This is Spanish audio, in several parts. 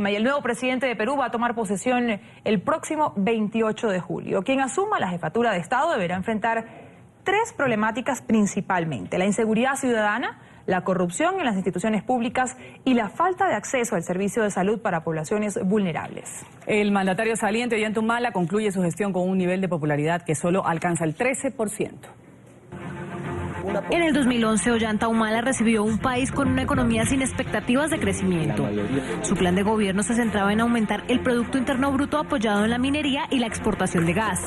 Y el nuevo presidente de Perú va a tomar posesión el próximo 28 de julio. Quien asuma la jefatura de Estado deberá enfrentar tres problemáticas principalmente: la inseguridad ciudadana, la corrupción en las instituciones públicas y la falta de acceso al servicio de salud para poblaciones vulnerables. El mandatario saliente Ollanta Humala concluye su gestión con un nivel de popularidad que solo alcanza el 13%. En el 2011, Ollanta Humala recibió un país con una economía sin expectativas de crecimiento. Su plan de gobierno se centraba en aumentar el Producto Interno Bruto apoyado en la minería y la exportación de gas.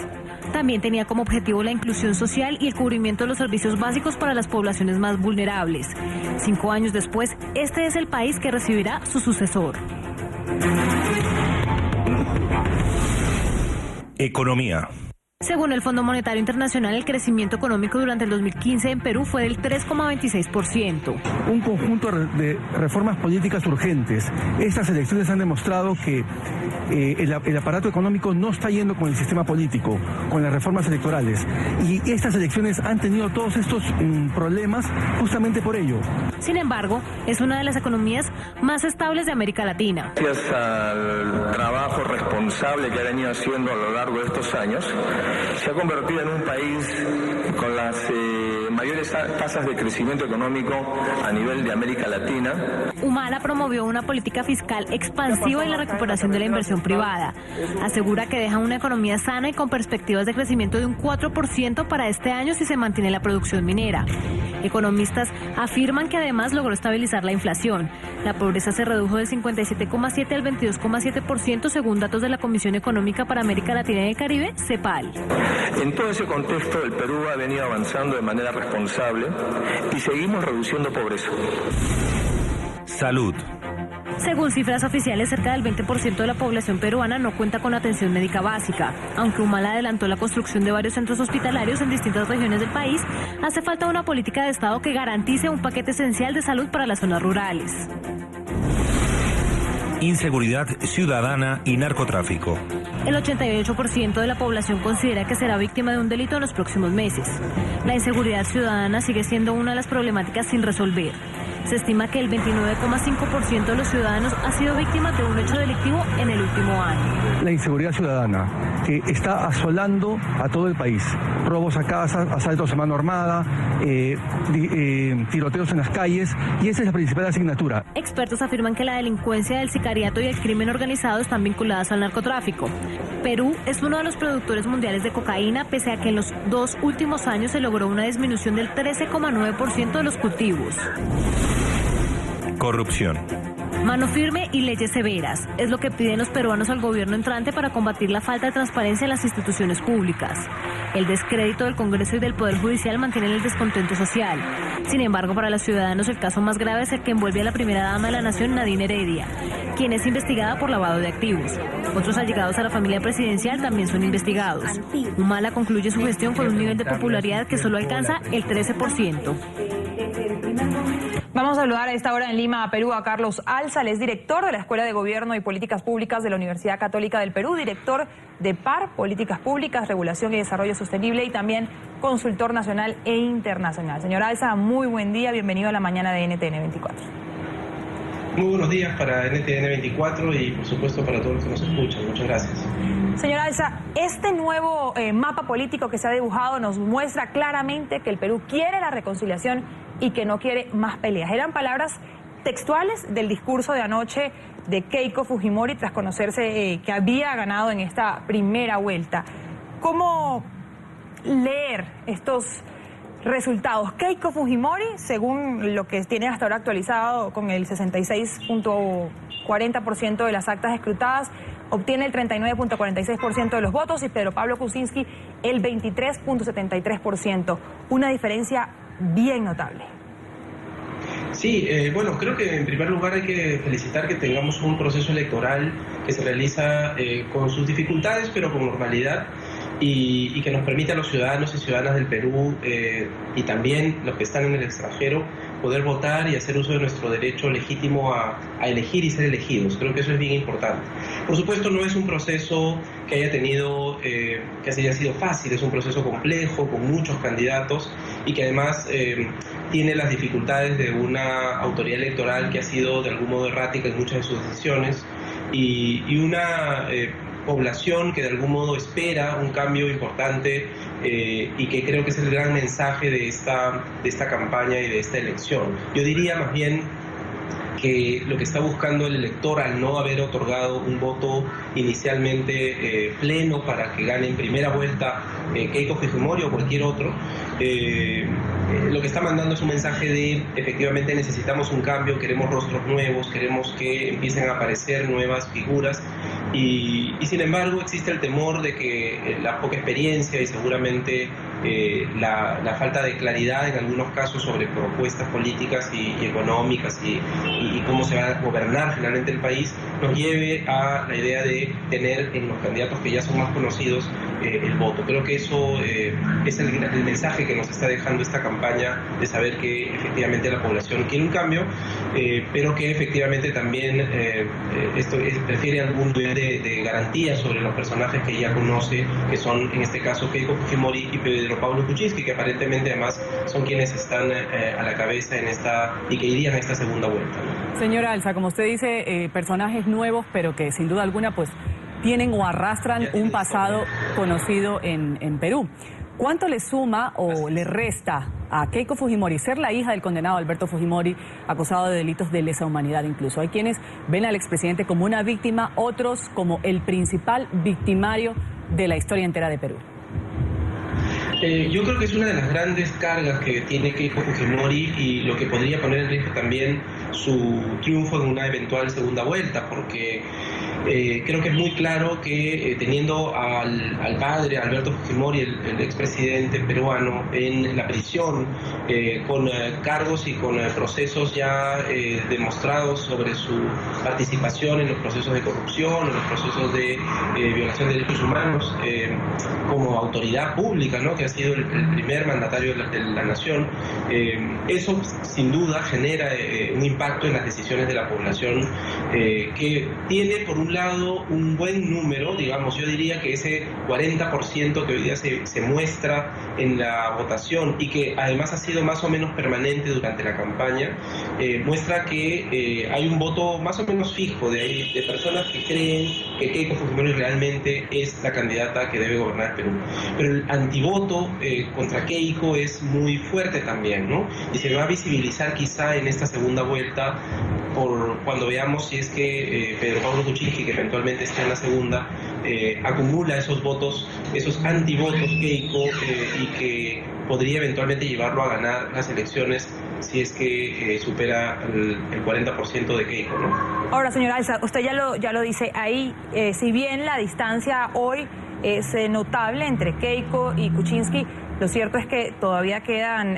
También tenía como objetivo la inclusión social y el cubrimiento de los servicios básicos para las poblaciones más vulnerables. 5 años después, este es el país que recibirá su sucesor. Economía. Según el Fondo Monetario Internacional, el crecimiento económico durante el 2015 en Perú fue del 3,26%. Un conjunto de reformas políticas urgentes. Estas elecciones han demostrado que el aparato económico no está yendo con el sistema político, con las reformas electorales. Y estas elecciones han tenido todos estos problemas justamente por ello. Sin embargo, es una de las economías más estables de América Latina. Gracias al trabajo responsable que ha venido haciendo a lo largo de estos años, se ha convertido en un país con las mayores tasas de crecimiento económico a nivel de América Latina. Humala promovió una política fiscal expansiva y la recuperación de la inversión privada. Asegura que deja una economía sana y con perspectivas de crecimiento de un 4% para este año si se mantiene la producción minera. Economistas afirman que además logró estabilizar la inflación. La pobreza se redujo del 57,7 al 22,7% según datos de la Comisión Económica para América Latina y el Caribe, CEPAL. En todo ese contexto, el Perú ha venido avanzando de manera responsable y seguimos reduciendo pobreza. Salud. Según cifras oficiales, cerca del 20% de la población peruana no cuenta con atención médica básica. Aunque Humala adelantó la construcción de varios centros hospitalarios en distintas regiones del país, hace falta una política de Estado que garantice un paquete esencial de salud para las zonas rurales. Inseguridad ciudadana y narcotráfico. El 88% de la población considera que será víctima de un delito en los próximos meses. La inseguridad ciudadana sigue siendo una de las problemáticas sin resolver. Se estima que el 29,5% de los ciudadanos ha sido víctima de un hecho delictivo en el último año. La inseguridad ciudadana, que está asolando a todo el país. Robos a casas, asaltos a mano armada, tiroteos en las calles, y esa es la principal asignatura. Expertos afirman que la delincuencia del sicariato y el crimen organizado están vinculadas al narcotráfico. Perú es uno de los productores mundiales de cocaína, pese a que en los 2 últimos años se logró una disminución del 13,9% de los cultivos. Corrupción. Mano firme y leyes severas es lo que piden los peruanos al gobierno entrante para combatir la falta de transparencia en las instituciones públicas. El descrédito del Congreso y del Poder Judicial mantienen el descontento social. Sin embargo, para los ciudadanos el caso más grave es el que envuelve a la primera dama de la nación, Nadine Heredia, quien es investigada por lavado de activos. Otros allegados a la familia presidencial también son investigados. Humala concluye su gestión con un nivel de popularidad que solo alcanza el 13%. Vamos a saludar a esta hora en Lima, Perú, a Carlos Alza. Él es director de la Escuela de Gobierno y Políticas Públicas de la Universidad Católica del Perú, director de PAR, Políticas Públicas, Regulación y Desarrollo Sostenible, y también consultor nacional e internacional. Señor Alza, muy buen día, bienvenido a la mañana de NTN 24. Muy buenos días para NTN 24 y por supuesto para todos los que nos escuchan. Muchas gracias. Señor Alza, este nuevo mapa político que se ha dibujado nos muestra claramente que el Perú quiere la reconciliación y que no quiere más peleas. Eran palabras textuales del discurso de anoche de Keiko Fujimori tras conocerse que había ganado en esta primera vuelta. ¿Cómo leer estos resultados? Keiko Fujimori, según lo que tiene hasta ahora actualizado con el 66,40% de las actas escrutadas, obtiene el 39,46% de los votos y Pedro Pablo Kuczynski el 23,73%. Una diferencia bien notable. Sí, bueno, creo que en primer lugar hay que felicitar que tengamos un proceso electoral que se realiza con sus dificultades, pero con normalidad, y que nos permite a los ciudadanos y ciudadanas del Perú y también los que están en el extranjero poder votar y hacer uso de nuestro derecho legítimo a elegir y ser elegidos. Creo que eso es bien importante. Por supuesto, no es un proceso que haya tenido, que haya sido fácil, es un proceso complejo, con muchos candidatos y que además tiene las dificultades de una autoridad electoral que ha sido de algún modo errática en muchas de sus decisiones, y una población que de algún modo espera un cambio importante y que creo que es el gran mensaje de esta campaña y de esta elección. Yo diría más bien que lo que está buscando el elector al no haber otorgado un voto inicialmente pleno para que gane en primera vuelta Keiko Fujimori o cualquier otro, lo que está mandando es un mensaje de efectivamente necesitamos un cambio, queremos rostros nuevos, queremos que empiecen a aparecer nuevas figuras y sin embargo existe el temor de que la poca experiencia y seguramente la falta de claridad en algunos casos sobre propuestas políticas y económicas y cómo se va a gobernar finalmente el país nos lleve a la idea de tener en los candidatos que ya son más conocidos el voto. Creo que eso es el mensaje que nos está dejando esta campaña de saber que efectivamente la población quiere un cambio, pero que efectivamente también esto refiere a algún nivel de garantía sobre los personajes que ya conoce, que son en este caso Keiko Fujimori y Pedro Pablo Kuczynski, que aparentemente además son quienes están a la cabeza en esta y que irían a esta segunda vuelta, ¿no? Señora Alza, como usted dice, personajes nuevos, pero que sin duda alguna pues tienen o arrastran un pasado conocido en Perú. ¿Cuánto le suma o le resta a Keiko Fujimori ser la hija del condenado Alberto Fujimori, acusado de delitos de lesa humanidad incluso? Hay quienes ven al expresidente como una víctima, otros como el principal victimario de la historia entera de Perú. Yo creo que es una de las grandes cargas que tiene Keiko Fujimori y lo que podría poner en riesgo también su triunfo en una eventual segunda vuelta, porque creo que es muy claro que teniendo al padre, Alberto Fujimori, el expresidente peruano, en la prisión, con cargos y con procesos ya demostrados sobre su participación en los procesos de corrupción, en los procesos de violación de derechos humanos, como autoridad pública, ¿no?, que ha sido el primer mandatario de la nación, eso sin duda genera un impacto en las decisiones de la población, que tiene por un lado un buen número, digamos, yo diría que ese 40% que hoy día se muestra en la votación y que además ha sido más o menos permanente durante la campaña, muestra que hay un voto más o menos fijo de personas que creen que Keiko Fujimori realmente es la candidata que debe gobernar Perú. Pero el antivoto contra Keiko es muy fuerte también, ¿no? Y se va a visibilizar quizá en esta segunda vuelta cuando veamos si es que Pedro Pablo Kuczynski, que eventualmente está en la segunda, acumula esos votos, esos antivotos Keiko, y que podría eventualmente llevarlo a ganar las elecciones si es que supera el 40% de Keiko, ¿no? Ahora, señora Alza, usted ya lo dice ahí, si bien la distancia hoy es notable entre Keiko y Kuczynski, lo cierto es que todavía quedan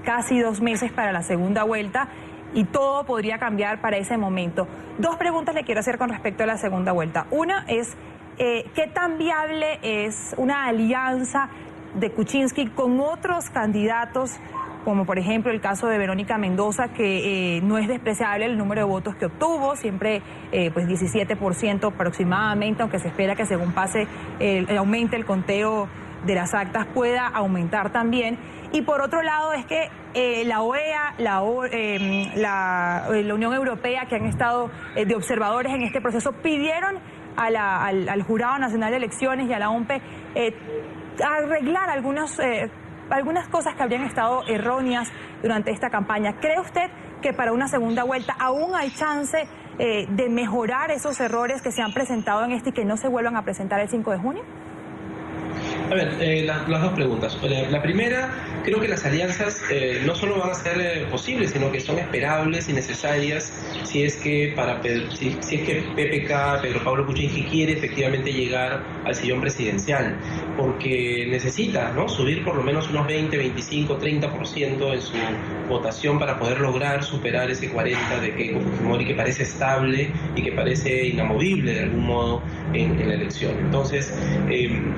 casi 2 meses para la segunda vuelta y todo podría cambiar para ese momento. 2 preguntas le quiero hacer con respecto a la segunda vuelta. Una es, ¿qué tan viable es una alianza de Kuczynski con otros candidatos, como por ejemplo el caso de Verónica Mendoza, que no es despreciable el número de votos que obtuvo, siempre pues 17% aproximadamente, aunque se espera que según pase aumente el conteo de las actas pueda aumentar también? Y por otro lado es que la OEA, la Unión Europea, que han estado de observadores en este proceso, pidieron al Jurado Nacional de Elecciones y a la OMP arreglar algunas cosas que habrían estado erróneas durante esta campaña. ¿Cree usted que para una segunda vuelta aún hay chance de mejorar esos errores que se han presentado en este y que no se vuelvan a presentar el 5 de junio? A ver, las 2 preguntas. La primera, creo que las alianzas no solo van a ser posibles, sino que son esperables y necesarias si es que si es que PPK, Pedro Pablo Kuczynski, quiere efectivamente llegar al sillón presidencial, porque necesita, ¿no?, subir por lo menos unos 20, 25, 30% en su votación para poder lograr superar ese 40% de Keiko Fujimori, que parece estable y que parece inamovible de algún modo en la elección. Entonces,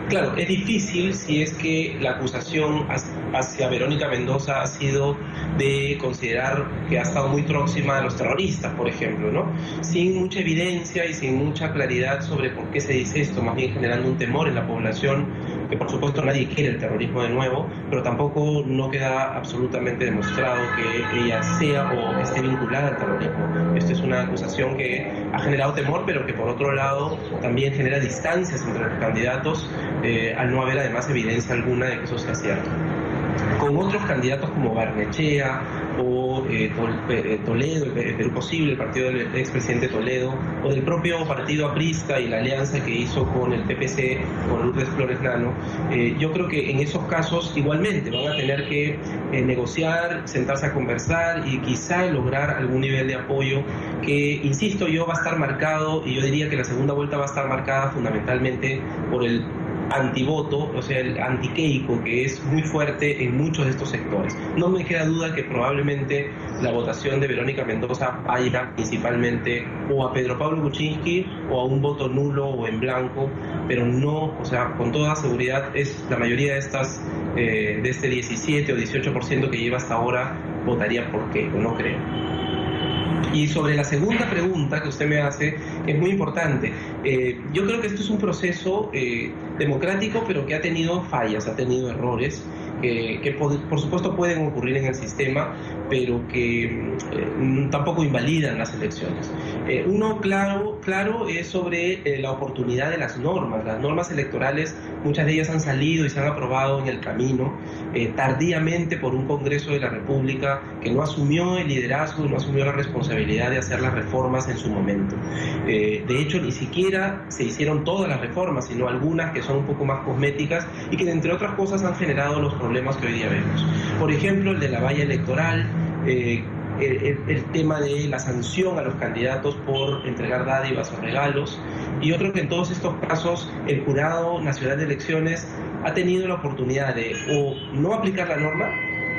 claro, es difícil si es que la acusación hacia Verónica Mendoza ha sido de considerar que ha estado muy próxima a los terroristas, por ejemplo, ¿no? Sin mucha evidencia y sin mucha claridad sobre por qué se dice esto, más bien generando un temor en la población, que por supuesto nadie quiere el terrorismo de nuevo, pero tampoco no queda absolutamente demostrado que ella sea o esté vinculada al terrorismo. Esta es una acusación que ha generado temor, pero que por otro lado también genera distancias entre los candidatos al no haber además evidencia alguna de que eso sea cierto. Con otros candidatos como Barnechea o Toledo, el Perú Posible, el partido del expresidente Toledo, o del propio partido aprista y la alianza que hizo con el PPC, con Lourdes Flores Nano, yo creo que en esos casos igualmente van a tener que negociar, sentarse a conversar y quizá lograr algún nivel de apoyo que, insisto yo, va a estar marcado, y yo diría que la segunda vuelta va a estar marcada fundamentalmente por el antivoto, o sea, el antiqueico, que es muy fuerte en muchos de estos sectores. No me queda duda que probablemente la votación de Verónica Mendoza vaya principalmente o a Pedro Pablo Kuczynski o a un voto nulo o en blanco, pero no, o sea, con toda seguridad es la mayoría de estas, de este 17 o 18% que lleva hasta ahora, votaría por Keiko, no creo. Y sobre la segunda pregunta que usted me hace, es muy importante. Yo creo que esto es un proceso democrático, pero que ha tenido fallas, ha tenido errores, que por supuesto pueden ocurrir en el sistema, pero que tampoco invalidan las elecciones. Uno claro es sobre la oportunidad de las normas. Las normas electorales, muchas de ellas han salido y se han aprobado en el camino, tardíamente por un Congreso de la República que no asumió el liderazgo, no asumió la responsabilidad de hacer las reformas en su momento. De hecho, ni siquiera se hicieron todas las reformas, sino algunas que son un poco más cosméticas y que, entre otras cosas, han generado los problemas que hoy día vemos. Por ejemplo, el de la valla electoral, el tema de la sanción a los candidatos por entregar dádivas o regalos, y yo creo que en todos estos casos el Jurado Nacional de Elecciones ha tenido la oportunidad de o no aplicar la norma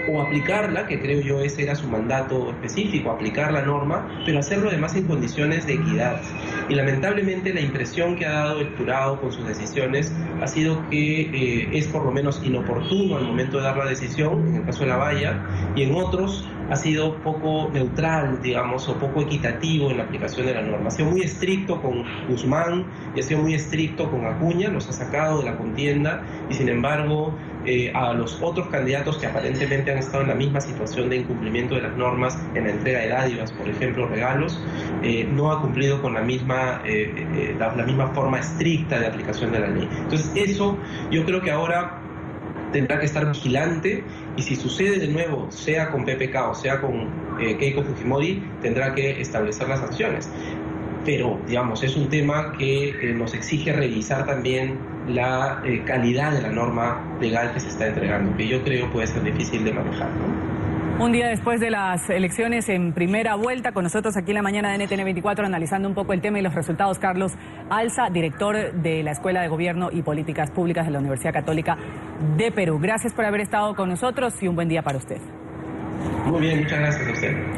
o aplicarla, que creo yo ese era su mandato específico, aplicar la norma, pero hacerlo además en condiciones de equidad. Y lamentablemente la impresión que ha dado el jurado con sus decisiones ha sido que es por lo menos inoportuno al momento de dar la decisión, en el caso de la valla, y en otros ha sido poco neutral, digamos, o poco equitativo en la aplicación de la norma. Ha sido muy estricto con Guzmán y ha sido muy estricto con Acuña, los ha sacado de la contienda, y sin embargo a los otros candidatos que aparentemente han estado en la misma situación de incumplimiento de las normas en la entrega de dádivas, por ejemplo, regalos, no ha cumplido con la misma forma estricta de aplicación de la ley. Entonces eso yo creo que ahora tendrá que estar vigilante, y si sucede de nuevo, sea con PPK o sea con Keiko Fujimori, tendrá que establecer las sanciones. Pero, digamos, es un tema que nos exige revisar también la calidad de la norma legal que se está entregando, que yo creo puede ser difícil de manejar, ¿no? Un día después de las elecciones en primera vuelta, con nosotros aquí en la mañana de NTN 24 analizando un poco el tema y los resultados, Carlos Alza, director de la Escuela de Gobierno y Políticas Públicas de la Universidad Católica de Perú. Gracias por haber estado con nosotros y un buen día para usted. Muy bien, muchas gracias a usted.